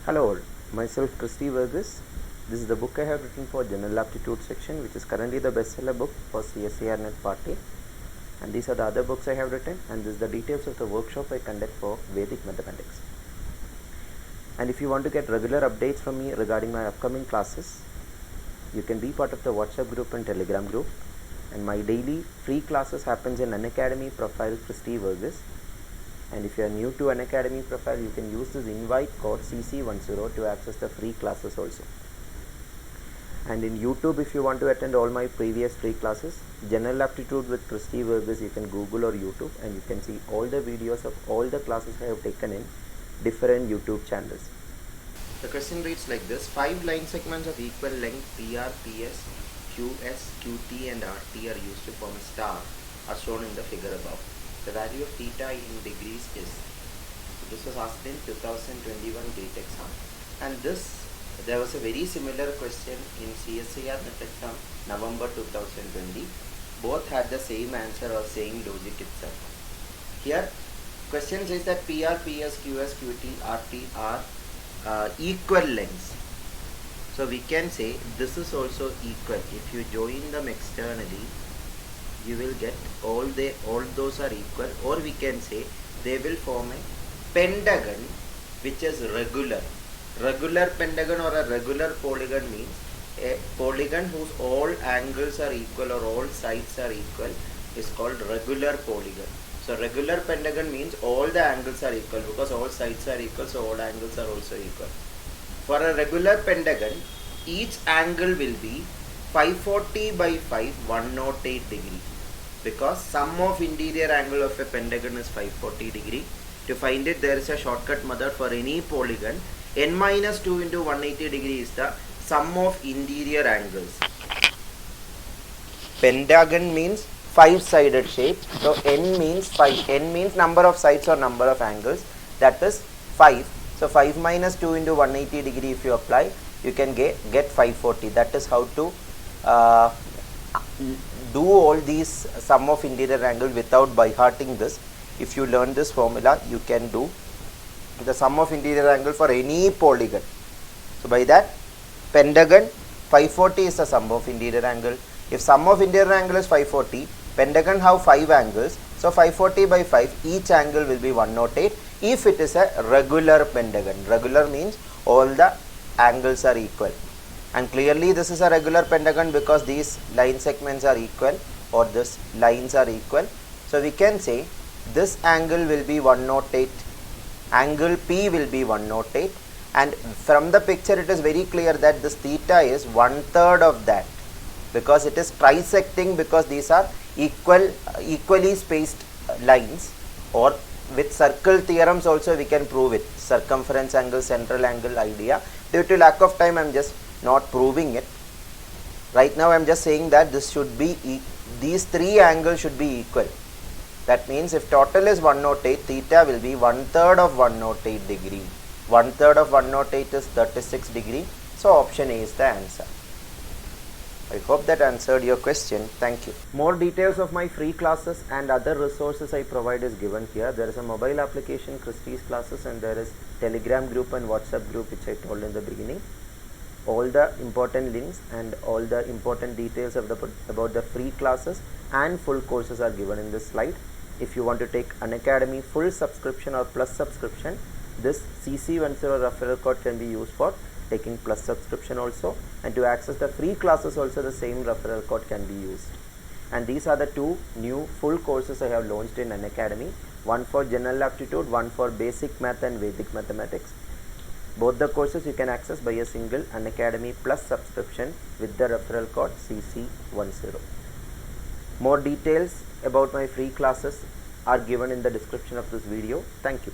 Hello all, myself Christy Verghese. This is the book I have written for General Aptitude section, which is currently the bestseller book for CSIR Net Part A. And these are the other books I have written, and this is the details of the workshop I conduct for Vedic Mathematics. And if you want to get regular updates from me regarding my upcoming classes, you can be part of the WhatsApp group and Telegram group. And my daily free classes happens in Unacademy profile Christy Verghese. And if you are new to Unacademy profile, you can use this invite code CC10 to access the free classes also. And in YouTube, if you want to attend all my previous free classes, General Aptitude with Christy Verghese, you can Google or YouTube, and you can see all the videos of all the classes I have taken in different YouTube channels. The question reads like this: 5 line segments of equal length PR, PS, QS, QT and RT are used to form a star are shown in the figure above. The value of theta in degrees is. This was asked in 2021 GATE exam, and there was a very similar question in CSIR NET exam November 2020. Both had the same answer or same logic itself. Here question says that PR, PS, QS, QT, RT are equal lengths. So we can say this is also equal. If you join them externally, you will get all those are equal, or we can say they will form a pentagon which is regular. Regular pentagon or a regular polygon means a polygon whose all angles are equal or all sides are equal is called regular polygon. So regular pentagon means all the angles are equal, because all sides are equal, so all angles are also equal. For a regular pentagon, each angle will be 540 by 5, 108 degree, because sum of interior angle of a pentagon is 540 degree. To find it, there is a shortcut method for any polygon. N minus 2 into 180 degree is the sum of interior angles. Pentagon means 5-sided shape, so N means 5. N means number of sides or number of angles, that is 5. So 5 minus 2 into 180 degree, if you apply, you can get 540. That is how to do all these sum of interior angle without by hearting this. If you learn this formula, you can do the sum of interior angle for any polygon. So by that, pentagon 540 is the sum of interior angle. If sum of interior angle is 540, pentagon have 5 angles, so 540 by 5, each angle will be 108 if it is a regular pentagon. Regular means all the angles are equal, and clearly this is a regular pentagon because these line segments are equal, or this lines are equal. So we can say this angle will be 108, angle P will be 108, and from the picture it is very clear that this theta is 1/3 of that, because it is trisecting, because these are equally spaced lines. Or with circle theorems also we can prove it, circumference angle, central angle idea. Due to lack of time, I am just not proving it. Right now I am just saying that this should be these 3 angles should be equal. That means if total is 108, theta will be 1/3 of 108 degree. 1/3 of 108 is 36 degree. So option A is the answer. I hope that answered your question. Thank you. More details of my free classes and other resources I provide is given here. There is a mobile application, Christy's classes, and there is Telegram group and WhatsApp group, which I told in the beginning. All the important links and all the important details of about the free classes and full courses are given in this slide. If you want to take Unacademy full subscription or plus subscription, this CC10 referral code can be used for taking plus subscription also, and to access the free classes also the same referral code can be used. And these are the 2 new full courses I have launched in Unacademy, one for General Aptitude, one for Basic Math and Vedic Mathematics. Both the courses you can access by a single Unacademy plus subscription with the referral code CC10. More details about my free classes are given in the description of this video. Thank you.